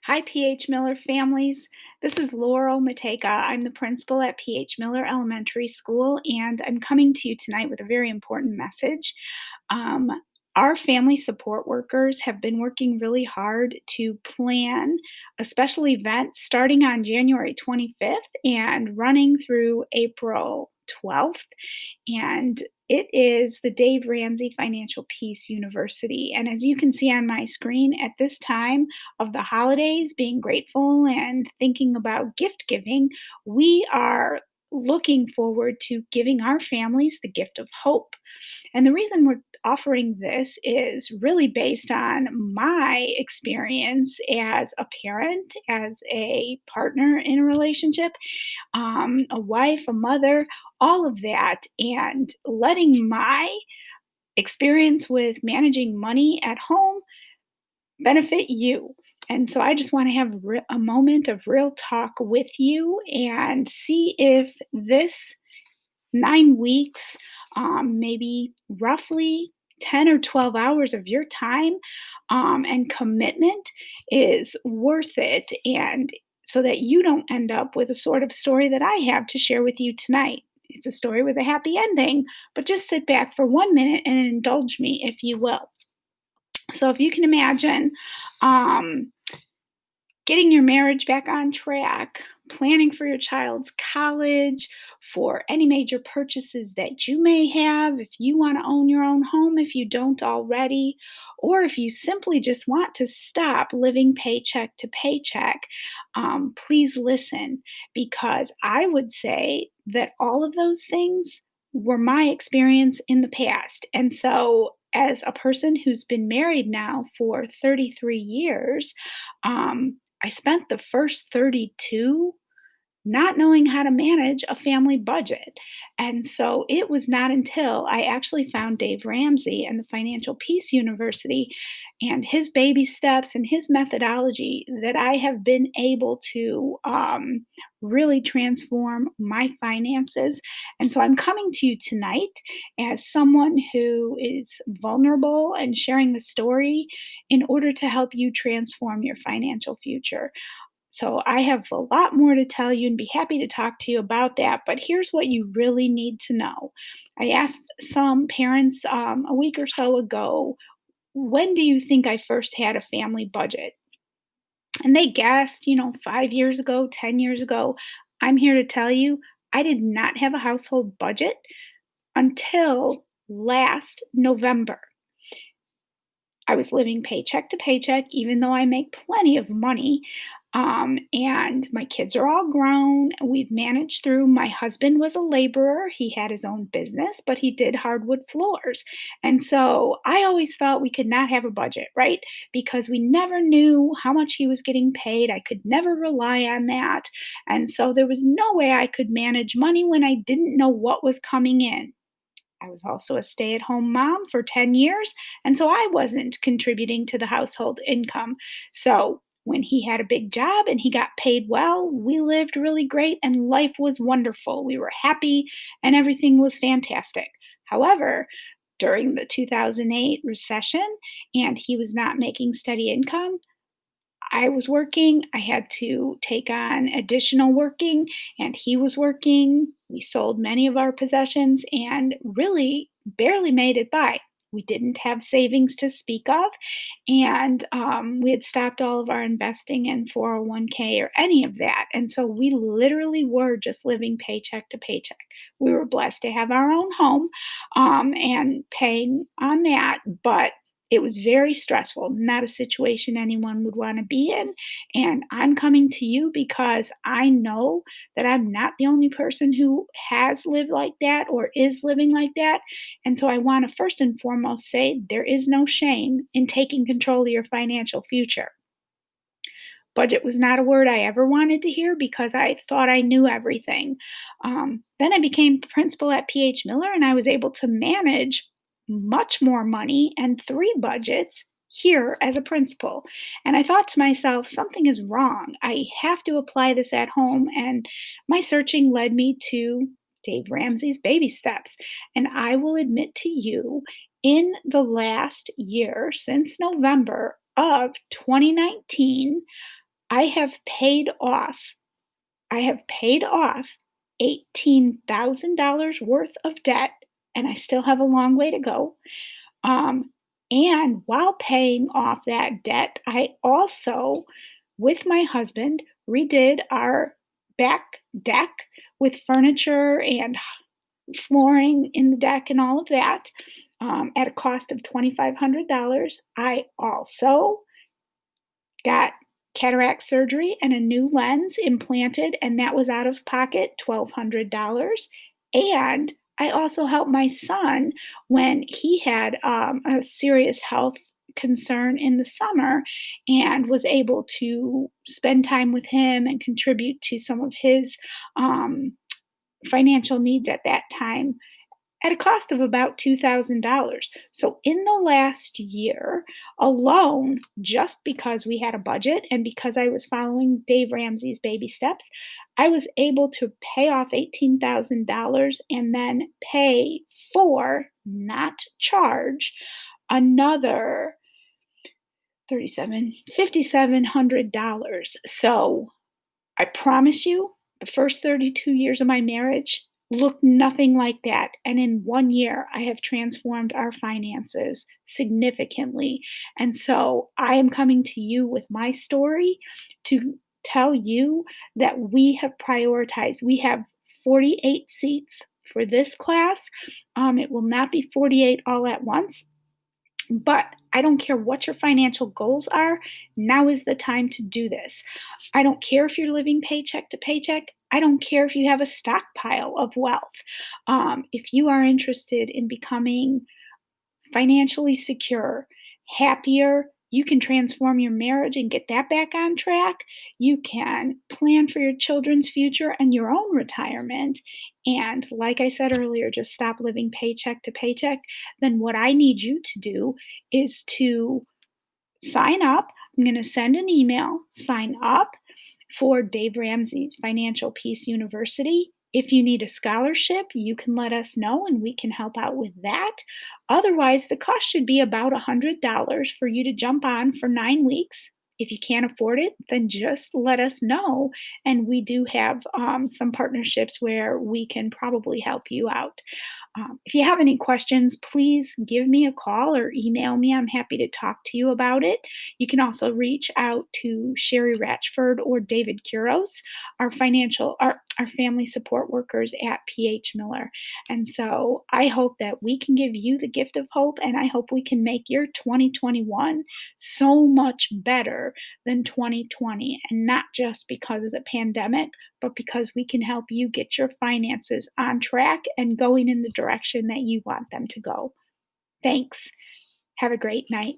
Hi, PH Miller families. This is Laurel Mateyka. I'm the principal at PH Miller Elementary School, and I'm coming to you tonight with a very important message. Um, our family support workers have been working really hard to plan a special event starting on January 25th and running through April 12th. And it is the Dave Ramsey Financial Peace University. And as you can see on my screen, at this time of the holidays, being grateful and thinking about gift giving, we are looking forward to giving our families the gift of hope. And the reason we're offering this is really based on my experience as a parent, as a partner in a relationship, a wife, a mother, all of that, and letting my experience with managing money at home benefit you. And so I just want to have a moment of real talk with you and see if this 9 weeks, maybe roughly 10 or 12 hours of your time and commitment is worth it. And so that you don't end up with a sort of story that I have to share with you tonight. It's a story with a happy ending, but just sit back for 1 minute and indulge me, if you will. So, if you can imagine, um, getting your marriage back on track, planning for your child's college, for any major purchases that you may have, if you want to own your own home, if you don't already, or if you simply just want to stop living paycheck to paycheck, please listen because I would say that all of those things were my experience in the past. And so, as a person who's been married now for 33 years, I spent the first 32 not knowing how to manage a family budget. And so it was not until I actually found Dave Ramsey and the Financial Peace University and his baby steps and his methodology that I have been able to really transform my finances. And so I'm coming to you tonight as someone who is vulnerable and sharing the story in order to help you transform your financial future. So I have a lot more to tell you and be happy to talk to you about that. But here's what you really need to know. I asked some parents a week or so ago, when do you think I first had a family budget? And they guessed, 5 years ago, 10 years ago. I'm here to tell you, I did not have a household budget until last November. I was living paycheck to paycheck, even though I make plenty of money. And my kids are all grown. We've managed through. My husband was a laborer. He had his own business, but he did hardwood floors. And so I always thought we could not have a budget, right? Because we never knew how much he was getting paid. I could never rely on that. And so there was no way I could manage money when I didn't know what was coming in. I was also a stay at home mom for 10 years, and so I wasn't contributing to the household income. So when he had a big job and he got paid well, we lived really great and life was wonderful. We were happy and everything was fantastic. However, during the 2008 recession and he was not making steady income, I was working, I had to take on additional working, and he was working. We sold many of our possessions and really barely made it by. We didn't have savings to speak of, and we had stopped all of our investing in 401k or any of that. And so we literally were just living paycheck to paycheck. We were blessed to have our own home and paying on that, but it was very stressful, not a situation anyone would want to be in. And I'm coming to you because I know that I'm not the only person who has lived like that or is living like that. And so I want to first and foremost say there is no shame in taking control of your financial future. Budget was not a word I ever wanted to hear because I thought I knew everything. Then I became principal at PH Miller and I was able to manage much more money and three budgets here as a principal. And I thought to myself, something is wrong. I have to apply this at home. And my searching led me to Dave Ramsey's baby steps. And I will admit to you, in the last year, since November of 2019, I have paid off I have paid off $18,000 worth of debt, and I still have a long way to go. Um, and while paying off that debt, I also, with my husband, redid our back deck with furniture and flooring in the deck and all of that, at a cost of $2,500. I also got cataract surgery and a new lens implanted, and that was out of pocket $1,200. And I also helped my son when he had a serious health concern in the summer and was able to spend time with him and contribute to some of his um, financial needs at that time at a cost of about $2,000. So, in the last year alone, just because we had a budget and because I was following Dave Ramsey's baby steps, I was able to pay off $18,000 and then pay for, not charge, another 37, $5,700. So, I promise you, the first 32 years of my marriage looked nothing like that. And in 1 year, I have transformed our finances significantly. And so I am coming to you with my story to tell you that we have prioritized. We have 48 seats for this class. It will not be 48 all at once. But I don't care what your financial goals are, now is the time to do this. I don't care if you're living paycheck to paycheck. I don't care if you have a stockpile of wealth. If you are interested in becoming financially secure, happier, you can transform your marriage and get that back on track. You can plan for your children's future and your own retirement. And like I said earlier, just stop living paycheck to paycheck. Then what I need you to do is to sign up. I'm going to send an email, sign up for Dave Ramsey's Financial Peace University. If you need a scholarship, you can let us know and we can help out with that. Otherwise, the cost should be about $100 for you to jump on for 9 weeks. If you can't afford it, then just let us know. And we do have some partnerships where we can probably help you out. If you have any questions, please give me a call or email me. I'm happy to talk to you about it. You can also reach out to Sherry Ratchford or David Kuros, our family support workers at PH Miller. And so I hope that we can give you the gift of hope, and I hope we can make your 2021 so much better than 2020, and not just because of the pandemic, but because we can help you get your finances on track and going in the direction that you want them to go. Thanks. Have a great night.